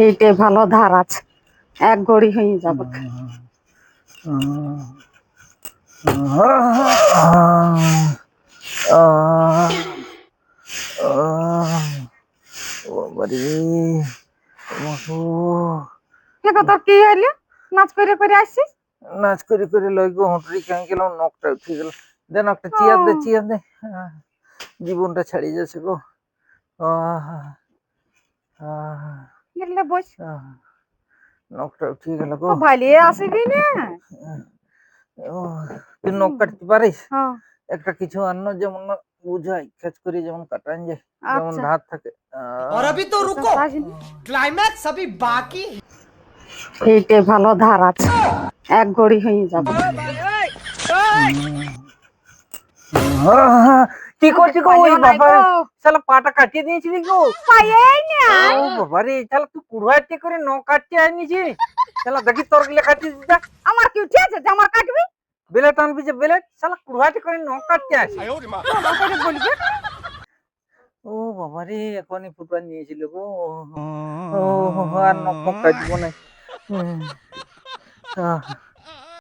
এইটে ভালো ধার আছে, এক গড়ি হয়ে যাবে। তোর কি হইলো? নাচ করে করে আসছিস? নাচ করে করে লই গো, হটরি খাই গেলাম, নখটা উঠে গেল। দেন একটা চেয়ার দে, চেয়ার দে। জীবনটা ছাড়িয়ে যাচ্ছে গো। বস, নখটা উঠে গেল গো। ভাইলে আসবি না? তুই নখ কাটতে পারিস? হ্যাঁ। একটা কিছু অন্য যেমন বুঝাই খেচ করে যেমন কাটান যায়, যেমন আচ্ছা। ধার থাকে। और अभी तो रुको, क्लाइमैक्स अभी बाकी। এইটে ভালো ধার আছে, এক গড়ি হয়ে যাবে। কি করছি গো? ওই বাবা, শালা পাটা কাটিয়ে দিয়েছিলি গো। ও বাবা রে, শালা তুই কুড়াইতে করে নখ কাটতে আনিছি। শালা দেখি তোর গিলে কাটিয়ে দিতা। আমার কি উঠে আছে যে আমার কাটবি? বেলেট আনবি যে বেলেট, শালা কুড়াইতে করে নখ কাটতে আসি। বলবি ও বাবা রে, এখনই ফুটা নিয়েছিল গো। ও আর নখ কাটবো না।